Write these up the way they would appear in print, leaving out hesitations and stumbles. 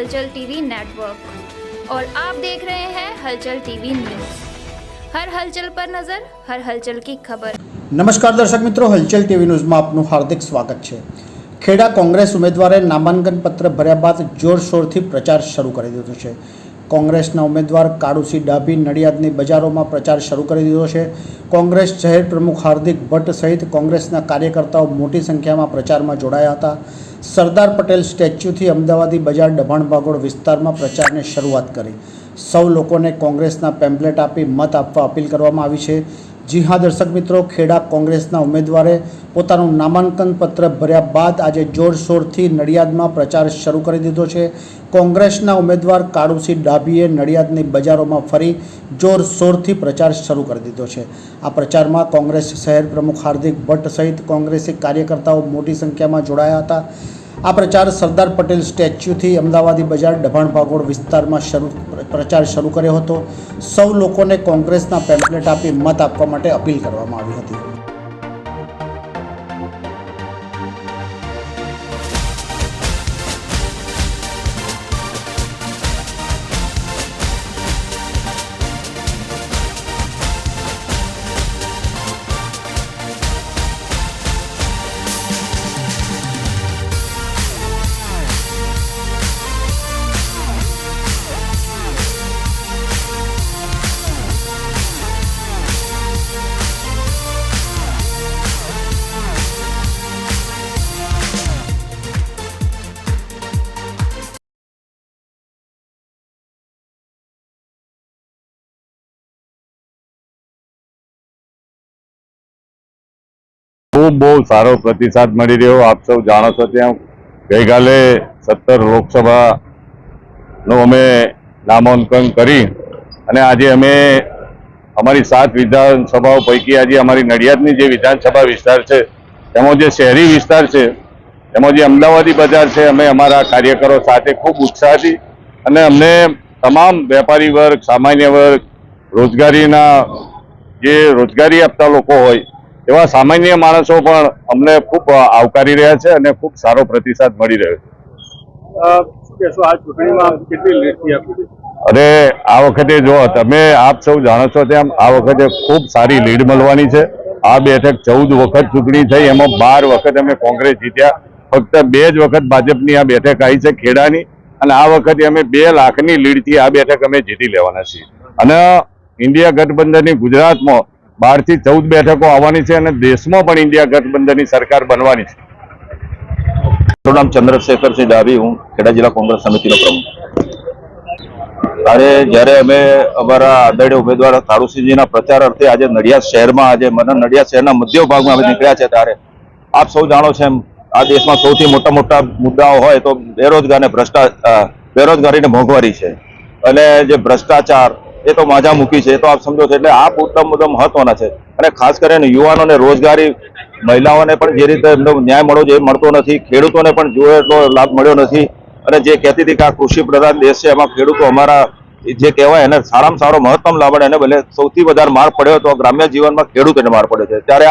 हलचल TV network और आप देख रहे हैं हलचल टीवी न्यूज़। हर हलचल पर नजर, हर हलचल की खबर। नमस्कार दर्शक मित्रों, हलचल टीवी न्यूज़ में आपનું हार्दिक स्वागत है। ખેડા કોંગ્રેસ ઉમેદવારે નામાંકન પત્ર ભર્યા બાદ જોરશોરથી પ્રચાર શરૂ કરી દીધો છે। કોંગ્રેસના ઉમેદવાર કાળુસિંહ ડાભી નડિયાદની બજારોમાં પ્રચાર શરૂ કરી દીધો છે। કોંગ્રેસ શહેર પ્રમુખ હાર્દિક ભટ્ટ સહિત કોંગ્રેસના કાર્યકર્તાઓ મોટી સંખ્યામાં પ્રચારમાં જોડાયા હતા। સરદાર પટેલ સ્ટેચ્યુથી અમદાવાદી બજાર ડભાણ ભાગોળ વિસ્તારમાં પ્રચારની શરૂઆત કરી। સૌ લોકોને કોંગ્રેસના પેમ્પલેટ આપી મત આપવા અપીલ કરવામાં આવી છે। जी हाँ दर्शक मित्रों, खेड़ा कोंग्रेसना उम्मीदवारे पोतानुं नामांकन पत्र भर्या बाद आज जोरशोरथी नडियादमां प्रचार शरू करी दीधो छे। कोंग्रेसना उम्मीदवार काळुसिंह डाभीए नडियादनी बजारोमां फरी जोरशोरथी प्रचार शरू करी दीधो छे। आ प्रचारमां कोंग्रेस शहर प्रमुख हार्दिक भट्ट सहित कोंग्रेसी कार्यकर्ताओ मोटी संख्यामां जोडाया हता। आ प्रचार सरदार पटेल स्टेच्युथी अमदावादी बजार डभाण भागोळ विस्तारमां प्रचार शरू कर्यो हतो। सौ लोकोने कोंग्रेसना पेम्पलेट आपी मत आपवा माटे अपील करवामां आवी हती। खूब बहुत सारो प्रतिसाद मળી રહ્યો। આપ સૌ જાણો છો ત્યાં ગઈકાલે 17 લોકસભાનો અમે નામાંકન કરી અને આજે અમે અમારી 7 વિધાનસભાઓ પૈકી આજે અમારી નડિયાદની જે વિધાનસભા વિસ્તાર છે એમાં જે શહેરી વિસ્તાર છે એમાં જે અમદાવાદી બજાર છે અમે અમારા કાર્યકરો સાથે ખૂબ ઉત્સાહથી અને અમને તમામ વેપારી વર્ગ, સામાન્ય વર્ગ, રોજગારીના જે રોજગારી આપતા લોકો હોય એવા સામાન્ય માણસો પણ અમને ખૂબ આવકારી રહ્યા છે અને ખૂબ સારો પ્રતિસાદ મળી રહ્યો છે। અરે આ વખતે જો તમે આપ સૌ જાણો છો તેમ આ વખતે ખૂબ સારી લીડ મળવાની છે। આ બેઠક 14 વખત ચૂંટણી થઈ, એમાં 12 વખત અમે કોંગ્રેસ જીત્યા। ફક્ત 2 જ વખત ભાજપની આ બેઠક આવી છે ખેડાની, અને આ વખતે અમે 2 લાખની લીડથી આ બેઠક અમે જીતી લેવાના છીએ। અને ઇન્ડિયા ગઠબંધનની ગુજરાતમાં 12 થી 14 બેઠકો આવવાની છે અને દેશમાં પણ ઇન્ડિયા ગઠબંધનની સરકાર બનવાની છે। મારું નામ ચંદ્રશેખરસિંહ ડાભી, હું ખેડા જિલ્લા કોંગ્રેસ સમિતિનો પ્રમુખ। ત્યારે જ્યારે અમે અમારા આદરણીય ઉમેદવાર કાળુસિંહજીના પ્રચાર અર્થે આજે નડિયાદ શહેરમાં આજે નડિયાદ શહેરના મધ્ય ભાગમાં અમે નીકળ્યા છે, ત્યારે આપ સૌ જાણો છો એમ આ દેશમાં સૌથી મોટા મુદ્દાઓ હોય તો બેરોજગારી ને મોંઘવારી છે, અને જે ભ્રષ્ટાચાર એ તો માજા મૂકી છે, તો આપ સમજો છો। એટલે આ મુદ્દા મહત્વના છે, અને ખાસ કરીને યુવાનોને રોજગારી, મહિલાઓને પણ જે રીતે એમનો ન્યાય મળવો જોઈએ મળતો નથી, ખેડૂતોને પણ જોઈએ એટલો લાભ મળ્યો નથી। અને જે કહેતી હતી કે આ કૃષિ પ્રધાન દેશ છે, એમાં ખેડૂતો અમારા જે કહેવાય એને સારામાં સારો મહત્તમ લાભ મળે, એને ભલે સૌથી વધારે માર પડ્યો તો ગ્રામ્ય જીવનમાં ખેડૂતોને માર પડ્યો છે। ત્યારે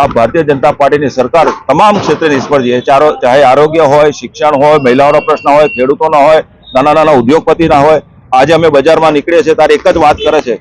આ ભારતીય જનતા પાર્ટીની સરકાર તમામ ક્ષેત્રે નિષ્ફળ છે, ચાહે આરોગ્ય હોય, શિક્ષણ હોય, મહિલાઓનો પ્રશ્ન હોય, ખેડૂતોનો હોય, નાના ઉદ્યોગપતિના હોય। આજે અમે બજારમાં નીકળીએ છીએ ત્યારે એક જ વાત કરે છે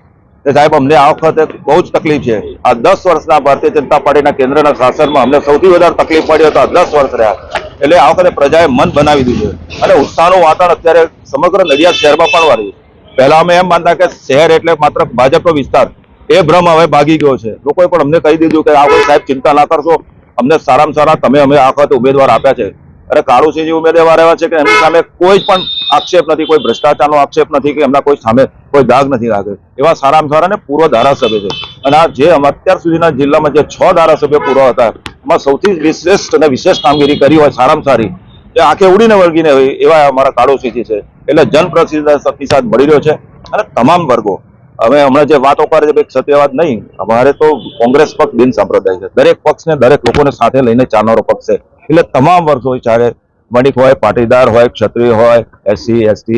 કે સાહેબ અમને આ વખતે બહુ જ તકલીફ છે। આ 10 વર્ષના ભારતીય જનતા પાર્ટીના કેન્દ્રના શાસનમાં અમને સૌથી વધારે તકલીફ પડી તો આ 10 વર્ષ રહ્યા, એટલે આ વખતે પ્રજાએ મન બનાવી દીધું છે અને ઉત્સાહનું વાતાવરણ અત્યારે સમગ્ર નડિયાદ શહેરમાં પણ વાળ્યું છે। પહેલા અમે એમ માનતા કે શહેર એટલે માત્ર ભાજપનો વિસ્તાર, એ ભ્રમ હવે ભાગી ગયો છે। લોકોએ પણ અમને કહી દીધું કે આ કોઈ સાહેબ ચિંતા ના કરશો, અમને સારામાં સારા તમે અમે આ વખતે ઉમેદવાર આપ્યા છે। અરે કાળુસિંહજી ઉમેદવાર એવા છે કે એમની સામે કોઈ પણ આક્ષેપ નથી, કોઈ ભ્રષ્ટાચારનો આક્ષેપ નથી કે એમના કોઈ સામે કોઈ દાગ નથી લાગ્યો, એવા સારામાં સારા ને પૂર્વ ધારાસભ્ય છે। અને આ જે અત્યાર સુધીના જિલ્લામાં જે 6 ધારાસભ્ય પૂર્વ હતા એમાં સૌથી વિશિષ્ટ અને વિશેષ કામગીરી કરી હોય, સારામાં સારી એ આંખે ઉડીને વળગીને હોય એવા અમારા કાળુસિંહજી છે। એટલે જનપ્રતિસાદ મળી રહ્યો છે અને તમામ વર્ગો અમે હમણાં જે વાતો કરે છે સત્યવાદ નહીં, અમારે તો કોંગ્રેસ પક્ષ બિન સાંપ્રદાયિક છે, દરેક પક્ષને દરેક લોકોને સાથે લઈને ચાલનારો પક્ષ છે। એટલે તમામ વર્ગો ચાહે વણિક હોય, પાટીદાર હોય, ક્ષત્રિય હોય, SC ST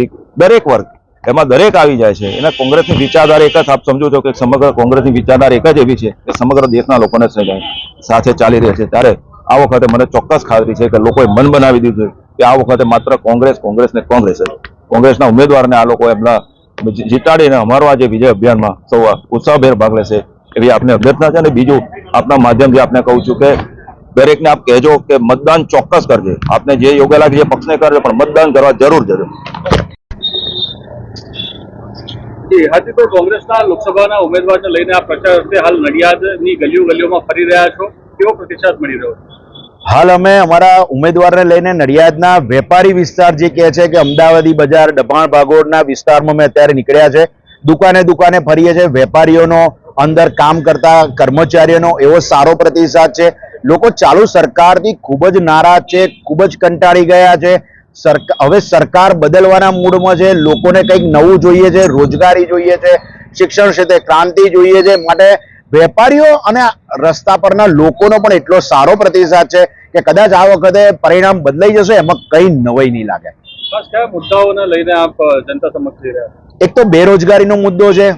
દરેક વર્ગ એમાં દરેક આવી જાય છે। એને કોંગ્રેસની વિચારધારા એક જ આપ સમજો છો કે સમગ્ર કોંગ્રેસની વિચારધારા એક જ એવી છે કે સમગ્ર દેશના લોકોને સાથે ચાલી રહી છે। ત્યારે આ વખતે મને ચોક્કસ ખાતરી છે કે લોકોએ મન બનાવી દીધું છે કે આ વખતે માત્ર કોંગ્રેસ ને કોંગ્રેસ જ કોંગ્રેસના ઉમેદવારને આ લોકો એમના જીતાડીને અમારો આ જે વિજય અભિયાનમાં સૌ ઉત્સાહભેર ભાગ લેશે એવી આપને અભ્યર્થના છે. અને બીજું આપના માધ્યમથી આપને કહું છું કે દરેકને આપ કહેજો કે મતદાન ચોક્કસ કરજે. આપને જે યોગ્ય લાગે એ પક્ષને કરજો, પણ મતદાન કરવા જરૂર જજો. હાજી, તો કોંગ્રેસના લોકસભાના ઉમેદવારને લઈને આ પ્રચાર અર્થે હાલ નડિયાદની ગલીઓમાં ફરી રહ્યા છો, કેવો પ્રતિસાદ મળી રહ્યો છે? હાલ અમે અમારા ઉમેદવારને લઈને નડિયાદના વેપારી વિસ્તાર જે કહે છે કે અમદાવાદી બજાર, ડભાણ ભાગોળના વિસ્તારમાં અમે અત્યારે નીકળ્યા છે. દુકાને ફરીએ છીએ. વેપારીઓનો, અંદર કામ કરતા કર્મચારીઓનો એવો સારો પ્રતિસાદ છે. લોકો ચાલુ સરકારથી ખૂબ જ નારાજ છે, ખૂબ જ કંટાળી ગયા છે. હવે સરકાર બદલવાના મૂડમાં છે. લોકોને કંઈક નવું જોઈએ છે, રોજગારી જોઈએ છે, શિક્ષણ ક્ષેત્રે ક્રાંતિ જોઈએ છે. માટે વેપારીઓ અને રસ્તા પરના લોકોનો પણ એટલો સારો પ્રતિસાદ છે કે કદાચ આ વખતે પરિણામ બદલાઈ જશે, એમાં કઈ નવાઈ નહીં લાગે. ખાસ કયા મુદ્દાઓને લઈને આપ જનતા સમક્ષ જઈ રહ્યા છો? એક તો બેરોજગારીનો મુદ્દો છે,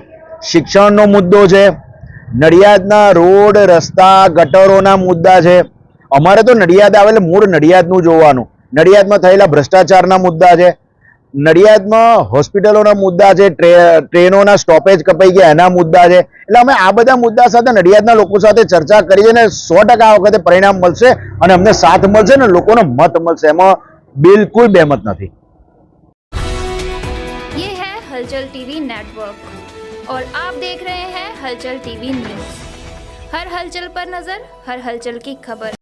શિક્ષણનો મુદ્દો છે, નડિયાદના રોડ, રસ્તા, ગટરોના મુદ્દા છે. અમારે તો નડિયાદ આવે એટલે મૂળ નડિયાદનું જોવાનું. નડિયાદમાં થયેલા ભ્રષ્ટાચારના મુદ્દા છે, નડિયાદમાં હોસ્પિટલોના મુદ્દા છે, ટ્રેનોના સ્ટોપેજ કપાઈ ગયા એના મુદ્દા છે. એટલે અમે આ બધા મુદ્દા સાથે નડિયાદના લોકો સાથે ચર્ચા કરી છે ને 100% આ વખતે પરિણામ મળશે અને અમને સાથ મળશે ને લોકોનો મત મળશે, એમાં બિલકુલ બેમત નથી. ये है हलचल टीवी नेटवर्क और आप देख रहे हैं हलचल टीवी न्यूज। हर हलचल पर नजर, हर हलचल की खबर।